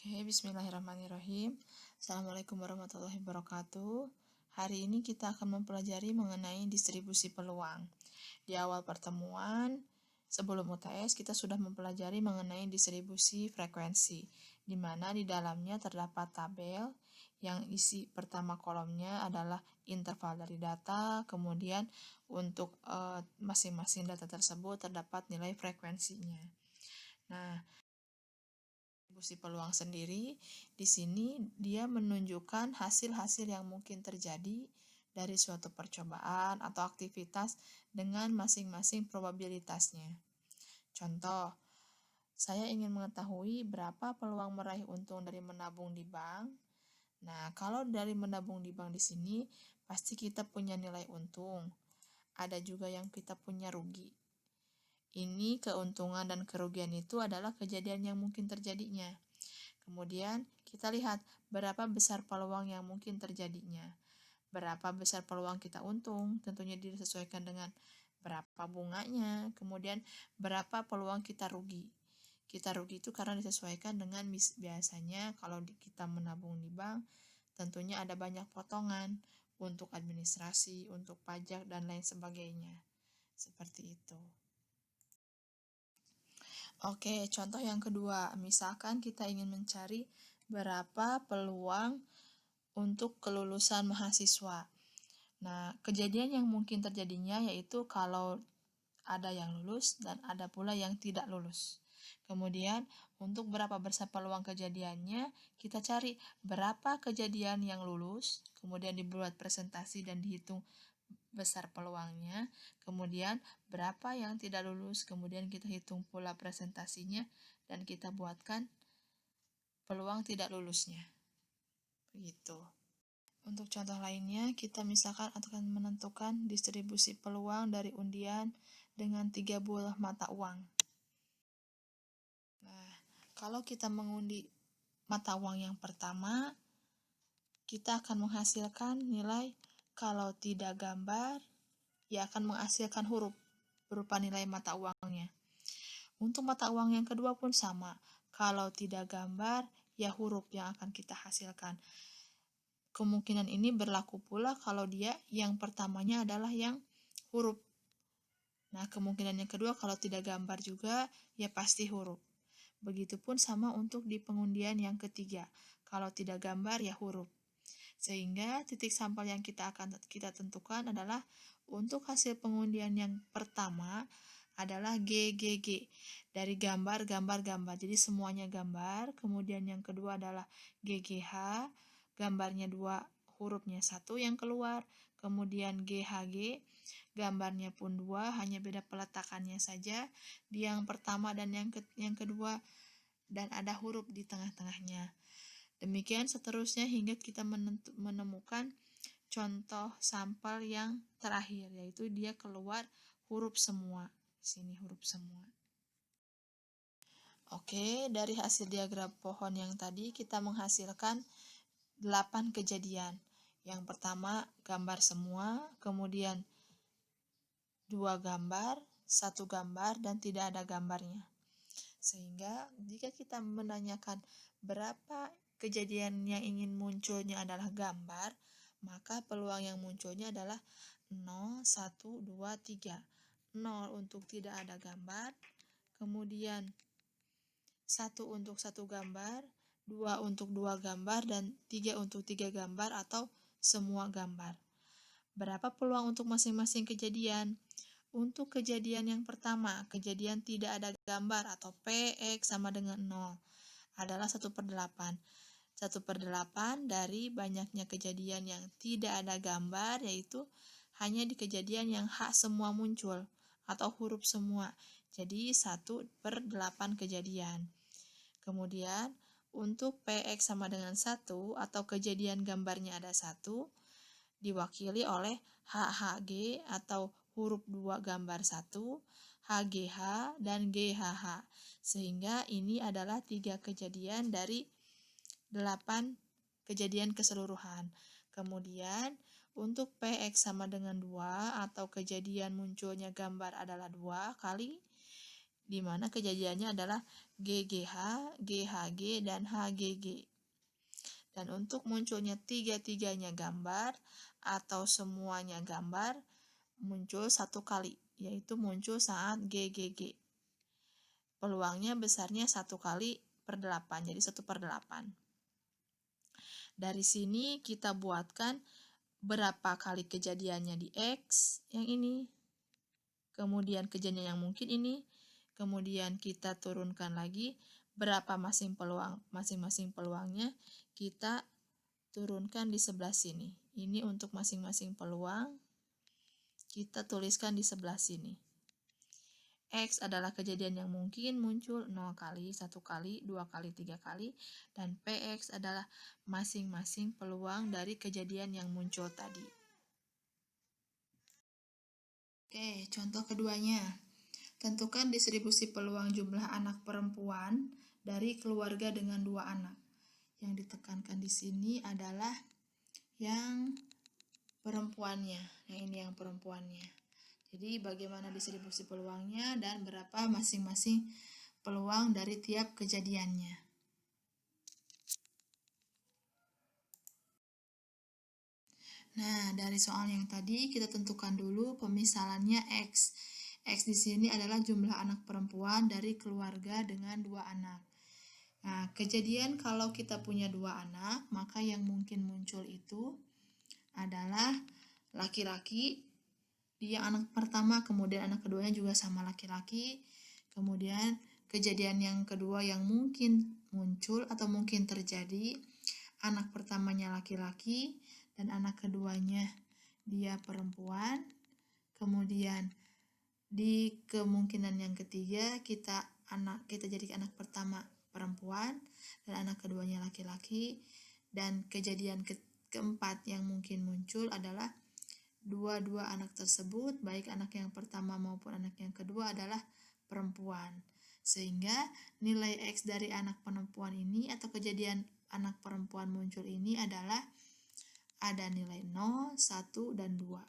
Oke, bismillahirrahmanirrahim. Assalamualaikum warahmatullahi wabarakatuh. Hari ini kita akan mempelajari mengenai distribusi peluang. Di awal pertemuan, sebelum UTS, kita sudah mempelajari mengenai distribusi frekuensi, di mana di dalamnya terdapat tabel yang isi pertama kolomnya adalah interval dari data, kemudian untuk masing-masing data tersebut terdapat nilai frekuensinya. Nah, distribusi peluang sendiri, di sini dia menunjukkan hasil-hasil yang mungkin terjadi dari suatu percobaan atau aktivitas dengan masing-masing probabilitasnya. Contoh, saya ingin mengetahui berapa peluang meraih untung dari menabung di bank. Nah, kalau dari menabung di bank di sini, pasti kita punya nilai untung. Ada juga yang kita punya rugi. Ini keuntungan dan kerugian itu adalah kejadian yang mungkin terjadinya. Kemudian kita lihat berapa besar peluang yang mungkin terjadinya. Berapa besar peluang kita untung, tentunya disesuaikan dengan berapa bunganya. Kemudian berapa peluang kita rugi. Kita rugi itu karena disesuaikan dengan biasanya kalau kita menabung di bank, tentunya ada banyak potongan untuk administrasi, untuk pajak, dan lain sebagainya. Seperti itu. Oke, contoh yang kedua, misalkan kita ingin mencari berapa peluang untuk kelulusan mahasiswa. Nah, kejadian yang mungkin terjadinya yaitu kalau ada yang lulus dan ada pula yang tidak lulus. Kemudian, untuk berapa besar peluang kejadiannya, kita cari berapa kejadian yang lulus, kemudian dibuat presentasi dan dihitung besar peluangnya, kemudian berapa yang tidak lulus, kemudian kita hitung pula presentasinya, dan kita buatkan peluang tidak lulusnya. Begitu. Untuk contoh lainnya, kita misalkan akan menentukan distribusi peluang dari undian dengan 3 buah mata uang. Nah, kalau kita mengundi mata uang yang pertama, kita akan menghasilkan nilai kalau tidak gambar, ya akan menghasilkan huruf berupa nilai mata uangnya. Untuk mata uang yang kedua pun sama. Kalau tidak gambar, ya huruf yang akan kita hasilkan. Kemungkinan ini berlaku pula kalau dia yang pertamanya adalah yang huruf. Nah, kemungkinan yang kedua kalau tidak gambar juga, ya pasti huruf. Begitupun sama untuk di pengundian yang ketiga. Kalau tidak gambar, ya huruf. Sehingga titik sampel yang kita tentukan adalah untuk hasil pengundian yang pertama adalah GGG dari gambar. Jadi semuanya gambar. Kemudian yang kedua adalah GGH, gambarnya 2, hurufnya 1 yang keluar. Kemudian GHG, gambarnya pun 2, hanya beda peletakannya saja di yang pertama dan yang kedua, dan ada huruf di tengah-tengahnya. Demikian seterusnya hingga kita menemukan contoh sampel yang terakhir, yaitu dia keluar huruf semua. Sini huruf semua. Oke, dari hasil diagram pohon yang tadi kita menghasilkan 8 kejadian. Yang pertama gambar semua, kemudian 2 gambar, 1 gambar, dan tidak ada gambarnya. Sehingga jika kita menanyakan berapa kejadian yang ingin munculnya adalah gambar, maka peluang yang munculnya adalah 0, 1, 2, 3. 0 untuk tidak ada gambar, kemudian 1 untuk 1 gambar, 2 untuk 2 gambar, dan 3 untuk 3 gambar atau semua gambar. Berapa peluang untuk masing-masing kejadian? Untuk kejadian yang pertama, kejadian tidak ada gambar atau PX sama dengan 0 adalah 1/8. 1/8 dari banyaknya kejadian yang tidak ada gambar, yaitu hanya di kejadian yang H semua muncul atau huruf semua. Jadi 1/8 kejadian. Kemudian untuk PX sama dengan 1 atau kejadian gambarnya ada 1 diwakili oleh HHG atau huruf 2 gambar 1, HGH, dan GHH. Sehingga ini adalah 3 kejadian dari 8 kejadian keseluruhan. Kemudian untuk PX sama dengan 2 atau kejadian munculnya gambar adalah 2 kali di mana kejadiannya adalah GGH, GHG, dan HGG. Dan untuk munculnya tiga-tiganya gambar atau semuanya gambar muncul satu kali, yaitu muncul saat GGG. Peluangnya besarnya 1/8, jadi 1/8. Dari sini kita buatkan berapa kali kejadiannya di X yang ini, kemudian kejadian yang mungkin ini, kemudian kita turunkan lagi berapa masing-masing peluangnya, kita turunkan di sebelah sini. Ini untuk masing-masing peluang, kita tuliskan di sebelah sini. X adalah kejadian yang mungkin muncul 0 kali, 1 kali, 2 kali, 3 kali, dan PX adalah masing-masing peluang dari kejadian yang muncul tadi. Oke, contoh keduanya. Tentukan distribusi peluang jumlah anak perempuan dari keluarga dengan 2 anak. Yang ditekankan di sini adalah yang perempuannya. Nah, ini yang perempuannya. Jadi bagaimana distribusi peluangnya dan berapa masing-masing peluang dari tiap kejadiannya. Nah, dari soal yang tadi kita tentukan dulu pemisalannya X. X di sini adalah jumlah anak perempuan dari keluarga dengan 2 anak. Nah, kejadian kalau kita punya 2 anak, maka yang mungkin muncul itu adalah laki-laki. Dia anak pertama, kemudian anak keduanya juga sama laki-laki. Kemudian kejadian yang kedua yang mungkin muncul atau mungkin terjadi, anak pertamanya laki-laki dan anak keduanya dia perempuan. Kemudian di kemungkinan yang ketiga kita jadi anak pertama perempuan dan anak keduanya laki-laki, dan kejadian keempat yang mungkin muncul adalah dua-dua anak tersebut, baik anak yang pertama maupun anak yang kedua adalah perempuan. Sehingga nilai X dari anak perempuan ini atau kejadian anak perempuan muncul ini adalah ada nilai 0, 1, dan 2.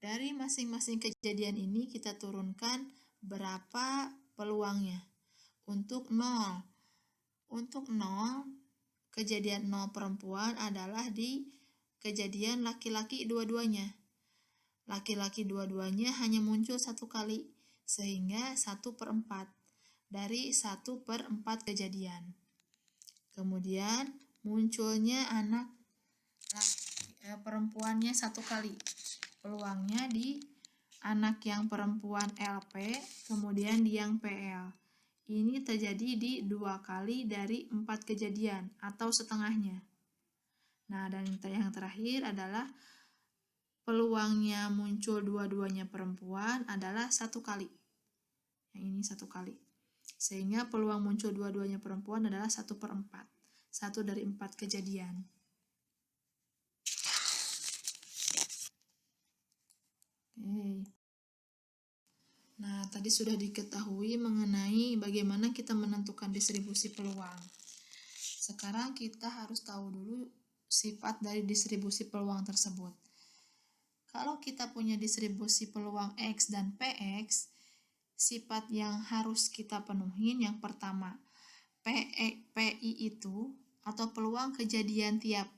Dari masing-masing kejadian ini kita turunkan berapa peluangnya. Untuk 0, kejadian 0 perempuan adalah di kejadian laki-laki dua-duanya. Laki-laki dua-duanya hanya muncul 1 kali, sehingga 1/4 dari 1/4 kejadian. Kemudian munculnya anak perempuannya 1 kali. Peluangnya di anak yang perempuan LP, kemudian di yang PL. Ini terjadi di 2 kali dari 4 kejadian atau setengahnya. Nah, dan yang terakhir adalah peluangnya muncul dua-duanya perempuan adalah 1 kali. Yang ini 1 kali. Sehingga peluang muncul dua-duanya perempuan adalah 1/4. 1 dari 4 kejadian. Oke. Nah, tadi sudah diketahui mengenai bagaimana kita menentukan distribusi peluang. Sekarang kita harus tahu dulu sifat dari distribusi peluang tersebut. Kalau kita punya distribusi peluang X dan PX, sifat yang harus kita penuhin yang pertama, PI itu atau peluang kejadian tiap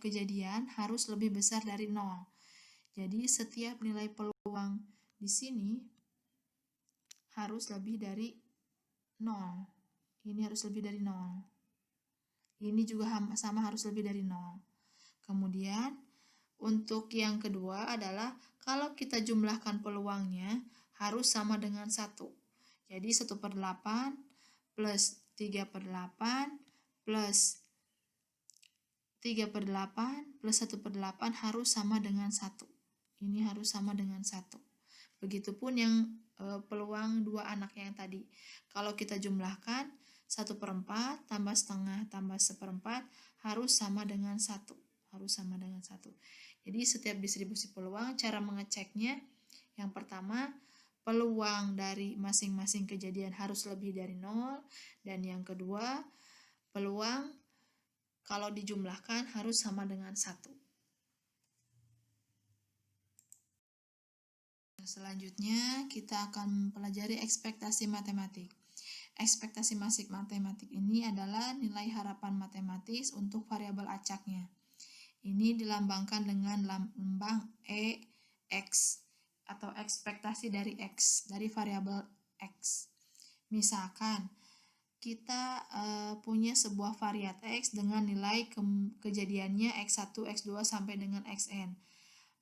kejadian harus lebih besar dari 0. Jadi setiap nilai peluang di sini harus lebih dari 0. Ini harus lebih dari 0. Ini juga sama harus lebih dari 0. Kemudian untuk yang kedua adalah kalau kita jumlahkan peluangnya harus sama dengan 1. Jadi 1/8 plus 3/8 plus 3/8 plus 1/8 harus sama dengan 1. Ini harus sama dengan 1. Begitupun yang peluang 2 anak yang tadi. Kalau kita jumlahkan 1/4 tambah setengah tambah 1/4 harus sama dengan 1. Harus sama dengan 1. Jadi setiap distribusi peluang, cara mengeceknya yang pertama, peluang dari masing-masing kejadian harus lebih dari 0. Dan yang kedua, peluang kalau dijumlahkan harus sama dengan 1. Selanjutnya kita akan mempelajari ekspektasi matematik. Ekspektasi matematik ini adalah nilai harapan matematis untuk variabel acaknya. Ini dilambangkan dengan lambang X atau ekspektasi dari X, dari variabel X. Misalkan kita punya sebuah variat X dengan nilai kejadiannya X1, X2 sampai dengan Xn.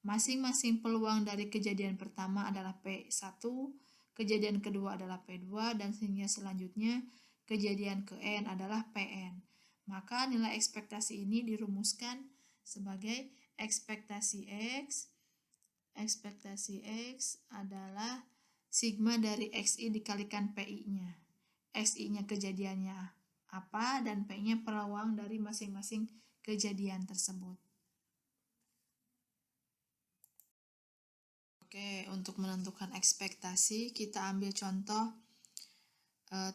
Masing-masing peluang dari kejadian pertama adalah P1, kejadian kedua adalah P2, dan sehingga selanjutnya kejadian ke N adalah Pn. Maka nilai ekspektasi ini dirumuskan sebagai ekspektasi X adalah sigma dari XI dikalikan PI-nya. XI-nya kejadiannya apa dan P-nya peluang dari masing-masing kejadian tersebut. Oke, untuk menentukan ekspektasi, kita ambil contoh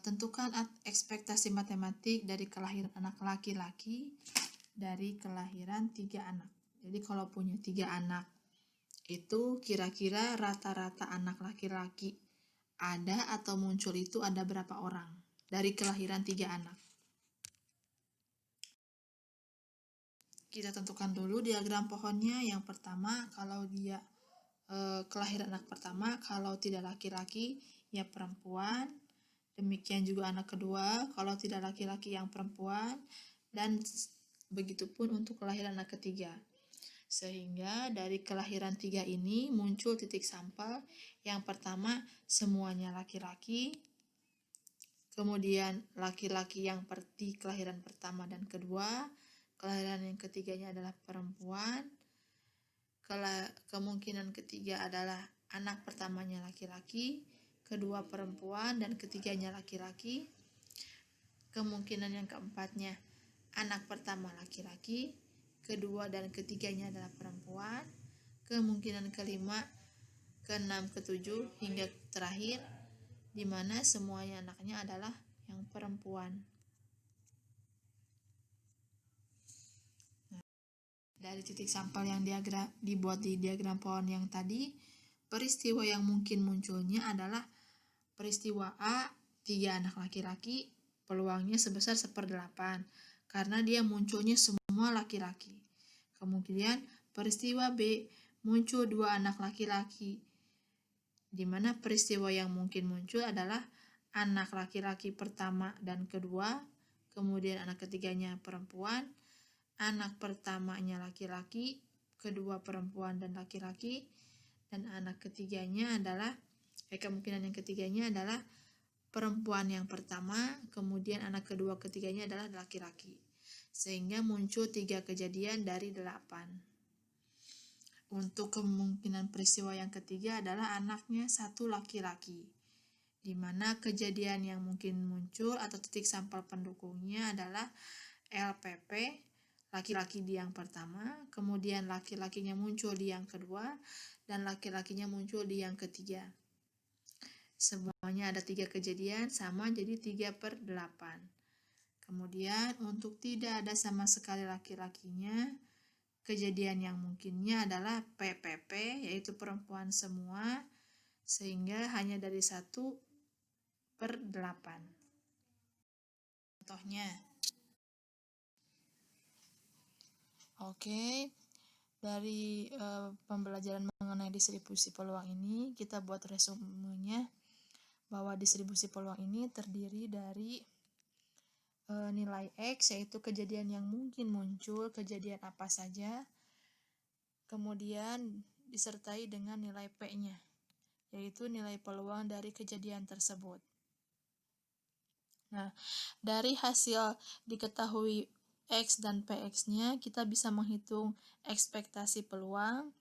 tentukan ekspektasi matematik dari kelahiran anak laki-laki dari kelahiran 3 anak. Jadi kalau punya 3 anak, itu kira-kira rata-rata anak laki-laki ada atau muncul itu ada berapa orang dari kelahiran 3 anak. Kita tentukan dulu diagram pohonnya. Yang pertama, kalau dia kelahiran anak pertama, kalau tidak laki-laki ya perempuan. Demikian juga anak kedua, kalau tidak laki-laki yang perempuan, dan begitupun untuk kelahiran anak ketiga. Sehingga dari kelahiran 3 ini muncul titik sampel. Yang pertama semuanya laki-laki, kemudian laki-laki yang di kelahiran pertama dan kedua, kelahiran yang ketiganya adalah perempuan, kemungkinan ketiga adalah anak pertamanya laki-laki, kedua perempuan, dan ketiganya laki-laki. Kemungkinan yang keempatnya anak pertama laki-laki, kedua dan ketiganya adalah perempuan. Kemungkinan kelima, keenam, ketujuh, hingga terakhir, di mana semuanya anaknya adalah yang perempuan. Dari titik sampel yang dibuat di diagram pohon yang tadi, peristiwa yang mungkin munculnya adalah peristiwa A, 3 anak laki-laki, peluangnya sebesar 1/8, karena dia munculnya semua laki-laki. Kemudian peristiwa B, muncul 2 anak laki-laki, di mana peristiwa yang mungkin muncul adalah anak laki-laki pertama dan kedua, kemudian anak ketiganya perempuan, anak pertamanya laki-laki, kedua perempuan dan laki-laki, dan anak ketiganya adalah kemungkinan yang ketiganya adalah perempuan yang pertama, kemudian anak kedua ketiganya adalah laki-laki. Sehingga muncul 3 kejadian dari 8. Untuk kemungkinan peristiwa yang ketiga adalah anaknya 1 laki-laki, di mana kejadian yang mungkin muncul atau titik sampel pendukungnya adalah LPP, laki-laki di yang pertama, kemudian laki-lakinya muncul di yang kedua, dan laki-lakinya muncul di yang ketiga. Semuanya ada 3 kejadian, sama jadi 3/8. Kemudian untuk tidak ada sama sekali laki-lakinya, kejadian yang mungkinnya adalah PPP, yaitu perempuan semua, sehingga hanya dari 1/8. Contohnya, oke, dari pembelajaran mengenai distribusi peluang ini, kita buat resumenya bahwa distribusi peluang ini terdiri dari nilai X, yaitu kejadian yang mungkin muncul, kejadian apa saja, kemudian disertai dengan nilai P-nya, yaitu nilai peluang dari kejadian tersebut. Nah, dari hasil diketahui X dan PX-nya, kita bisa menghitung ekspektasi peluang,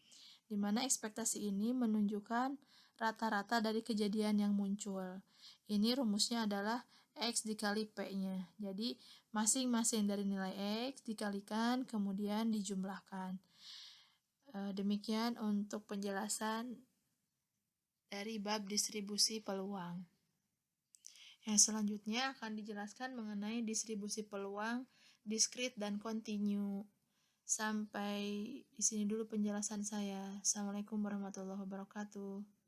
di mana ekspektasi ini menunjukkan rata-rata dari kejadian yang muncul. Ini rumusnya adalah X dikali P-nya. Jadi, masing-masing dari nilai X dikalikan, kemudian dijumlahkan. Demikian untuk penjelasan dari bab distribusi peluang. Yang selanjutnya akan dijelaskan mengenai distribusi peluang diskrit dan kontinu. Sampai di sini dulu penjelasan saya. Assalamualaikum warahmatullahi wabarakatuh.